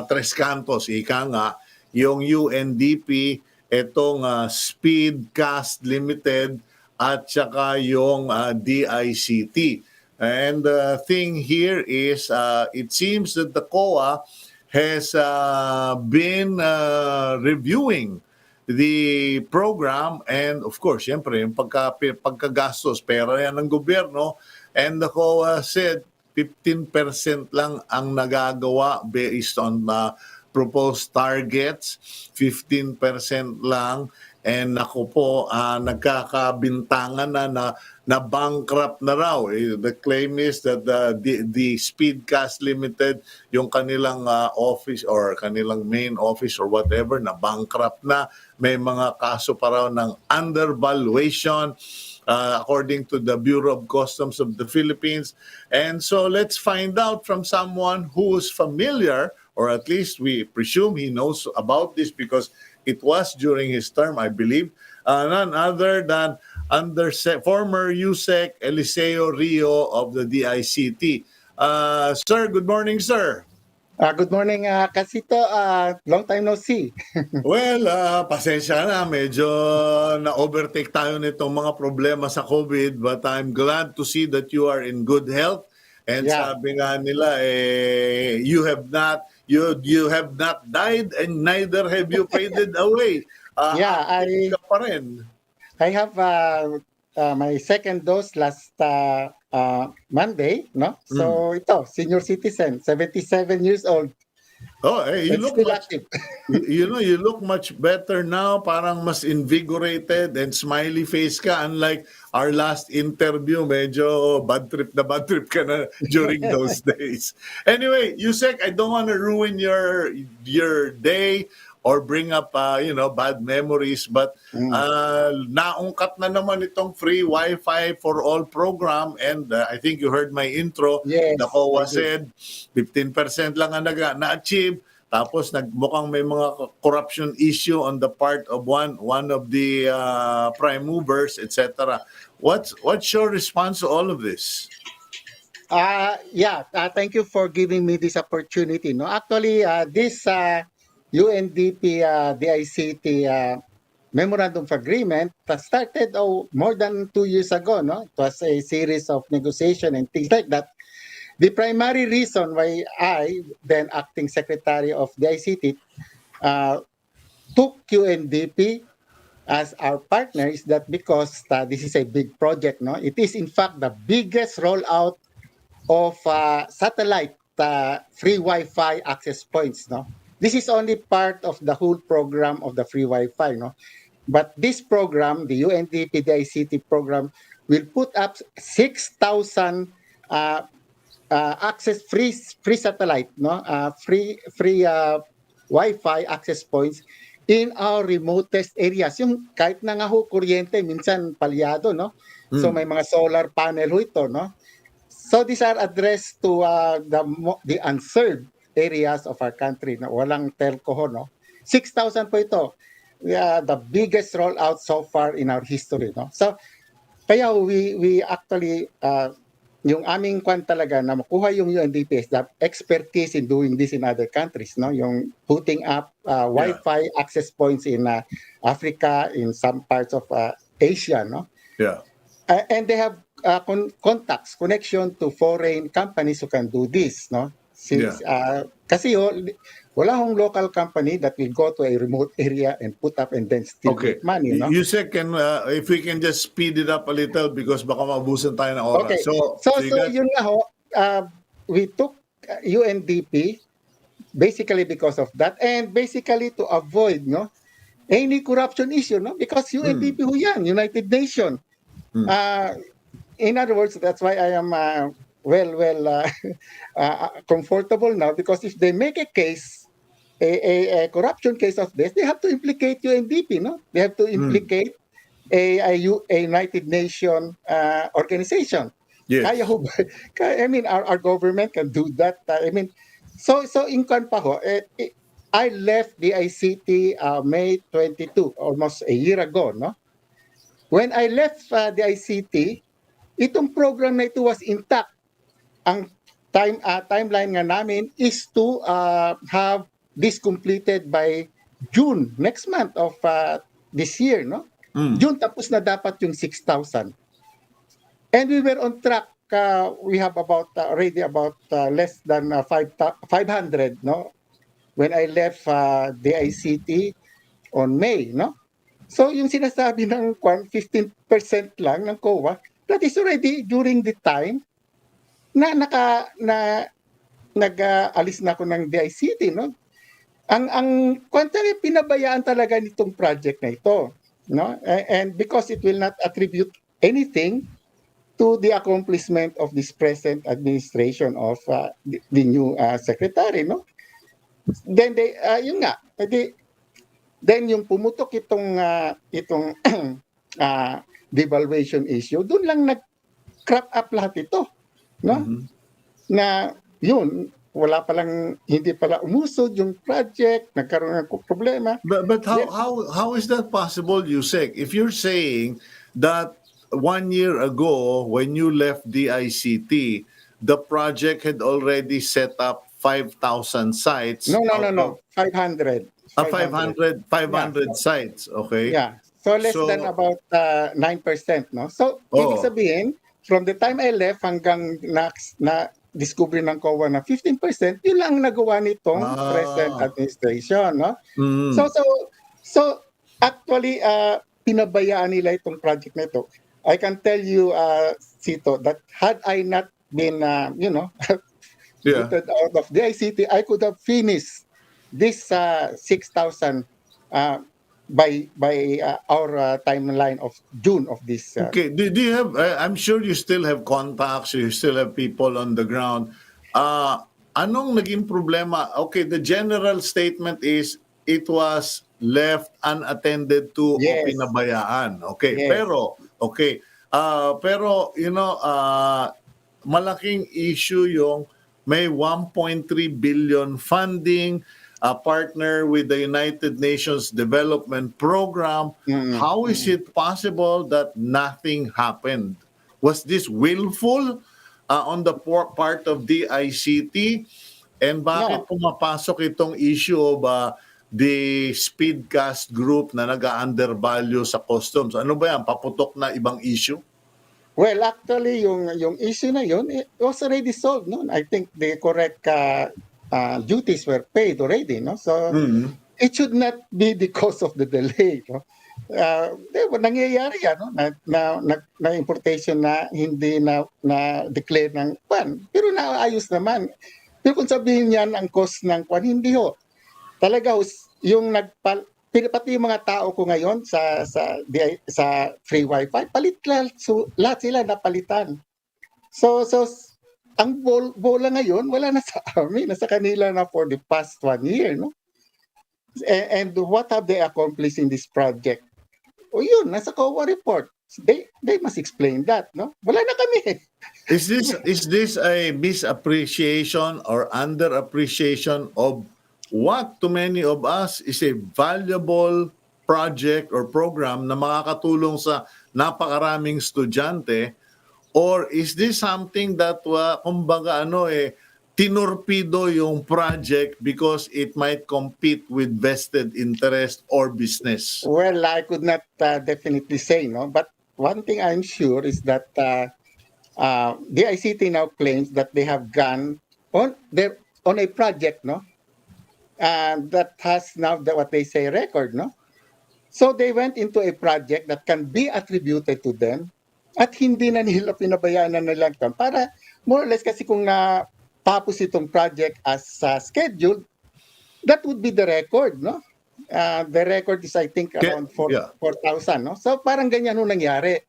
tres cantos, ika nga, yung UNDP, itong Speedcast Limited, at saka yung DICT. And the thing here is, it seems that the COA has been reviewing the program, and of course, siyempre, yung pagkagastos, pera yan ng gobyerno, and the COA said 15% lang ang nagagawa based on proposed targets, 15% lang. And ako po, nagkakabintangan na bankrupt na raw. The claim is that the Speedcast Limited, yung kanilang office or kanilang main office or whatever, na bankrupt na. May mga kaso pa raw ng undervaluation, according to the Bureau of Customs of the Philippines. And so let's find out from someone who's familiar, or at least we presume he knows about this because it was during his term, I believe, none other than former USEC Eliseo Rio of the DICT. Sir, good morning, sir. Good morning, Cito. Long time no see. Well, pasensya na. Medyo na-overtake tayo nitong mga problema sa COVID, but I'm glad to see that you are in good health. And sabi nga nila, you have not died and neither have you faded away. I pa rin. I have my second dose last Monday, no? So ito, senior citizen, 77 years old. Oh, you look still much, active. you look much better now. Parang mas invigorated and smiley face ka. Unlike our last interview, medyo bad trip ka na during those days. Anyway, Yusek, I don't want to ruin your day or bring up bad memories, but naungkat na naman itong free Wi-Fi for all program, and I think you heard my intro. Yes, The COA said 15% lang ang na-achieve, tapos mukhang may mga corruption issue on the part of one of the prime movers, etc. What's your response to all of this? Thank you for giving me this opportunity. No, actually, this UNDP DICT Memorandum of Agreement started more than 2 years ago. No, it was a series of negotiation and things like that. The primary reason why I, then acting secretary of DICT, took UNDP as our partner is that because this is a big project. No, it is in fact the biggest rollout of satellite free Wi-Fi access points. No, this is only part of the whole program of the free Wi-Fi. No, but this program, the UNDP DICT program, will put up 6,000 access free satellite, no, free Wi-Fi access points in our remotest areas. Yung kahit na nga ho kuryente minsan palyado, no. So may mga solar panel ho ito, no. So these are addressed to the unserved areas of our country, no. Walang telco ho, no. 6,000 po ito. The biggest rollout so far in our history, no. So kaya we actually yung aming kwan talaga na makuha yung UNDP is the expertise in doing this in other countries, no? Yung putting up Wi-Fi access points in Africa, in some parts of Asia, no? Yeah. And they have contacts, connection to foreign companies who can do this, no? Since kasi wala hong local company that will go to a remote area and put up and then still make money, no? Yusek, if we can just speed it up a little because baka maubusan tayo ng oras. Okay. So yun nga ho, we took UNDP basically because of that, and basically to avoid, no, any corruption issue, no, because UNDP ho yan, United Nations. In other words, that's why I am comfortable now, because if they make a case, a corruption case of this, they have to implicate UNDP, no? They have to implicate a United Nations organization. Yes. Kaya ho ba? I mean, our government can do that. I mean, so in kan pa ho, I left the ICT May 22, almost a year ago, no? When I left the ICT, itong program na ito was intact. Ang timeline nga namin is to have this completed by June next month of this year, no? June tapos na dapat yung 6,000. And we were on track. We have already about less than 500, no? When I left the ICT on May, no? So yung sinasabi ng 15% lang ng COA, that is already during the time na nag-alis na ako ng DICT, no? Ang kwantari, pinabayaan talaga nitong project na ito, no? And because it will not attribute anything to the accomplishment of this present administration of the new secretary, no? Then they yun nga, then yung pumutok itong devaluation issue, doon lang nag-crop up lahat ito, no? Na yun, wala palang, hindi pala umusod yung project, nagkaroon ng problema. But how is that possible, Yusek? If you're saying that 1 year ago, when you left DICT, the project had already set up 5,000 sites. No. 500. 500 sites, okay? Yeah. So less than about 9%, no? So, ibig sabihin, from the time I left hanggang na-discover ng COA na 15%, yun lang nagawa nitong present administration, no? So actually, pinabayaan nila itong project na ito. I can tell you, Cito, that had I not been, booted out of the ICT, I could have finished this 6,000 by our timeline of June of this. Okay. Do you have? I'm sure you still have contacts. You still have people on the ground. Anong naging problema? Okay, the general statement is it was left unattended to o pinabayaan. Okay, pero malaking issue yung may 1.3 billion funding. Partner with the United Nations Development Program. How is it possible that nothing happened? Was this willful on the part of DICT? And bakit pumapasok itong issue of the Speedcast group na nag-undervalue sa customs? Ano ba yan? Paputok na ibang issue? Well, actually, yung issue na yun, it was already solved. No? I think the correct duties were paid already, no? So it should not be the cause of the delay, no? Nangyayari yan, no? Na importation na hindi na declare ng pan, pero naayos naman. Pero kung sabihin yan ang cost ng pan, hindi ho. Talaga yung pati yung mga tao ko ngayon sa free wifi, lahat sila napalitan. So ang bola ngayon, wala na sa amin, nasa kanila na for the past 1 year, no? And what have they accomplished in this project? O yun, nasa COA report. They must explain that, no? Wala na kami. Is this a misappreciation or underappreciation of what to many of us is a valuable project or program na makakatulong sa napakaraming estudyante? Or is this something that, kumbaga, tinurpido yung project because it might compete with vested interest or business? Well, I could not definitely say, no. But one thing I'm sure is that the ICT now claims that they have gone on a project, no, that has now what they say record, no. So they went into a project that can be attributed to them. At hindi na nila pinabayaan na nila para more or less, kasi kung tapos itong project as scheduled, that would be the record, no? The record is, I think, around 4,000, no? So parang ganyan ho nangyari.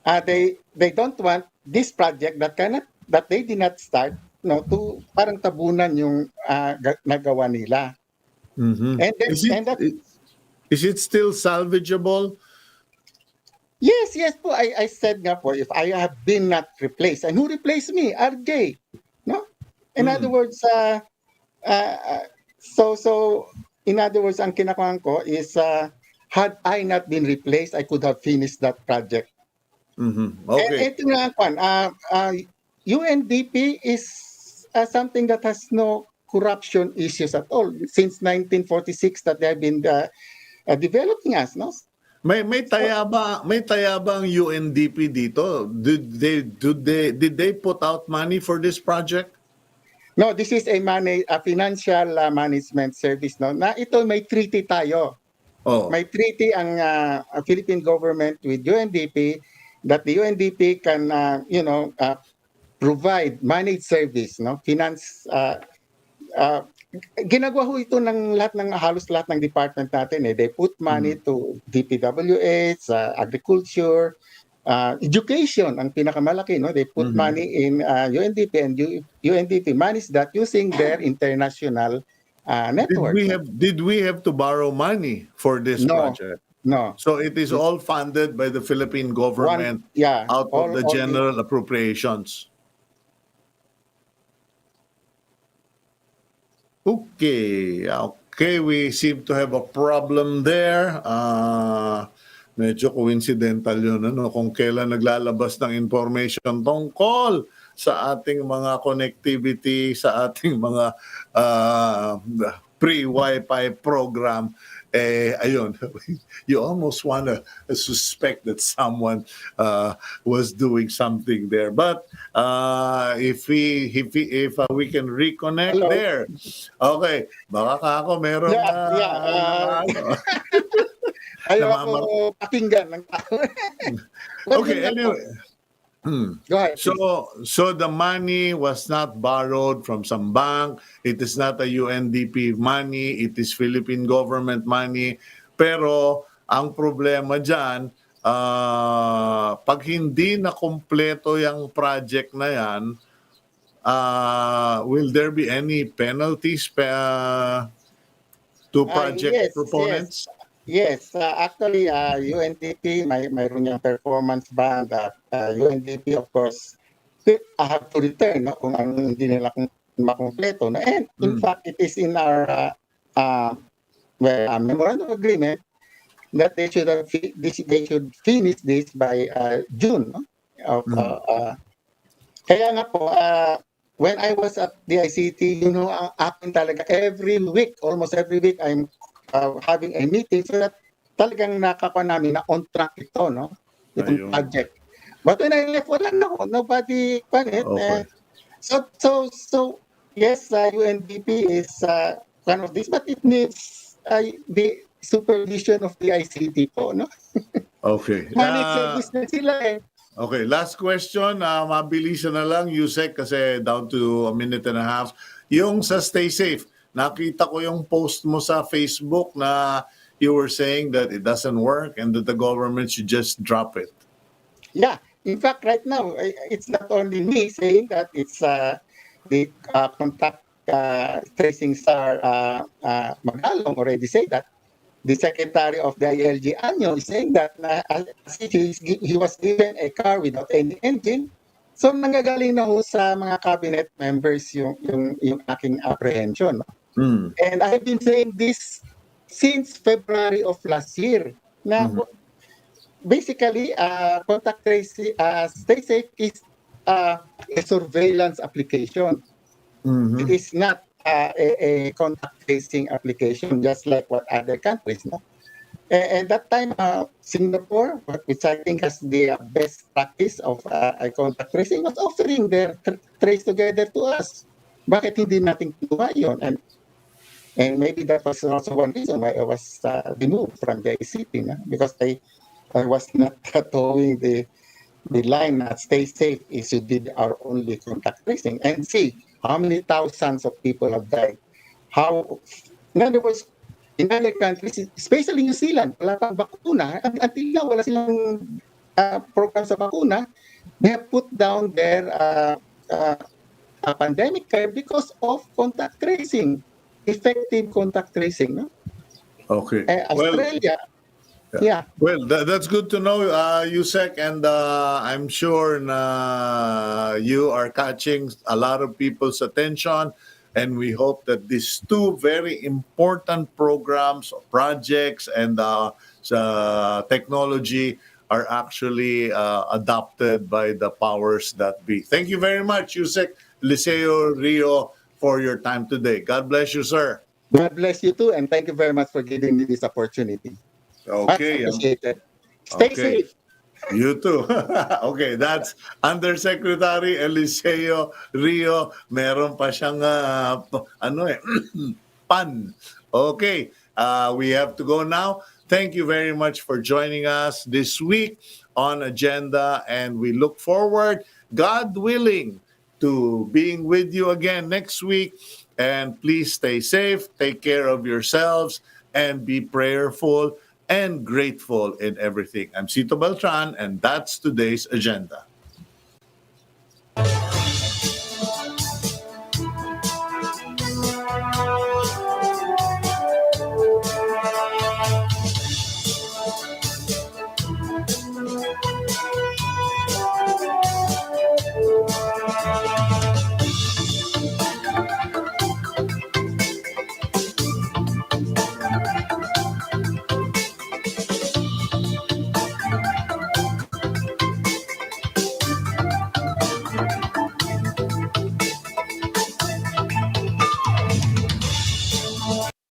they don't want this project that they did not start, to parang tabunan yung nagawa nila. Mhm. And then, Is it and that is it still salvageable? yes po, I said nga po, if I have been not replaced, and who replaced me? RJ, no? In other words, so in other words, ang kinakuha ko is, had I not been replaced, I could have finished that project. And Okay. ito nga, UNDP is something that has no corruption issues at all since 1946 that they have been developing us, no? May taya ba ang UNDP dito? Did they put out money for this project? No, this is a financial management service, no? Na ito may treaty tayo. Oh. May treaty ang Philippine government with UNDP that the UNDP can provide managed service, no? Finance ginagawa ho ito ng halos lahat ng department natin eh. They put money to DPWH, agriculture, education ang pinakamalaki, no? They put money in UNDP, and UNDP manage that using their international network. Did we have to borrow money for this project? No. So it is all funded by the Philippine government out of the general appropriations. Okay, we seem to have a problem there. Medyo coincidental yun, kung kailan naglalabas ng information tungkol sa ating mga connectivity, sa ating mga pre-Wi-Fi program. Ayun, you almost want to suspect that someone was doing something there. But if we can reconnect Hello. there, okay. Baka ako meron ayaw ako pakinggan ng tao. Okay, anyway. Go ahead. So the money was not borrowed from some bank. It is not a UNDP money. It is Philippine government money. Pero ang problema dyan, pag hindi na kumpleto yung project na yan, will there be any penalties to project proponents? Yes, actually, UNDP, mayroon yung performance band that UNDP, of course, have to return, no, kung ang hindi nila makumpleto. No? And in fact, it is in our memorandum of agreement that they should finish this by June. No? Kaya nga po, when I was at the ICT, ang akin talaga almost every week, I'm having a meeting so that talagang nakakuha namin na on track ito, no? Itong project. But when I left, wala na ako. Nobody it. Okay. So yes, UNDP is one of these, but it needs the supervision of the ICT po, no? Okay. Managed service na sila eh. Okay, last question. Mabilisan na lang, Yusek, kasi down to a minute and a half. Yung sa Stay Safe, nakita ko yung post mo sa Facebook na you were saying that it doesn't work and that the government should just drop it. Yeah. In fact, right now, it's not only me saying that, it's the contact tracing star Magalong already said that. The secretary of the ILG Anyo is saying that he was given a car without any engine. So nanggagaling na ho sa mga cabinet members yung aking apprehension. And I've been saying this since February of last year. Na basically, contact tracing, Stay Safe is a surveillance application. It is not a contact tracing application, just like what other countries. No? And that time, Singapore, which I think has the best practice of contact tracing, was offering their trace together to us. Bakit hindi natin kinuha yun? And maybe that was also one reason why I was removed from the ICT, no? Because I was not towing the line that Stay Safe should be our only contact tracing. And see how many thousands of people have died. In other words, in other countries, especially New Zealand, wala pang bakuna. Until now, wala silang program sa bakuna, they have put down their pandemic curve because of contact tracing, effective contact tracing. No? Okay. Well, Australia, yeah. yeah. Well, that's good to know, Yusek, and I'm sure na you are catching a lot of people's attention, and we hope that these two very important programs, projects, and technology are actually adopted by the powers that be. Thank you very much, Yusek Liceo Rio, for your time today. God bless you, sir. God bless you too, and thank you very much for giving me this opportunity. Much Okay. appreciated. Stay Okay. safe. You too. Okay, that's Undersecretary Eliseo Rio. Meron pa siyang pan. Okay, we have to go now. Thank you very much for joining us this week on Agenda, and we look forward, God willing, to being with you again next week. And please stay safe, take care of yourselves, and be prayerful and grateful in everything. I'm Cito Beltran, and that's today's agenda.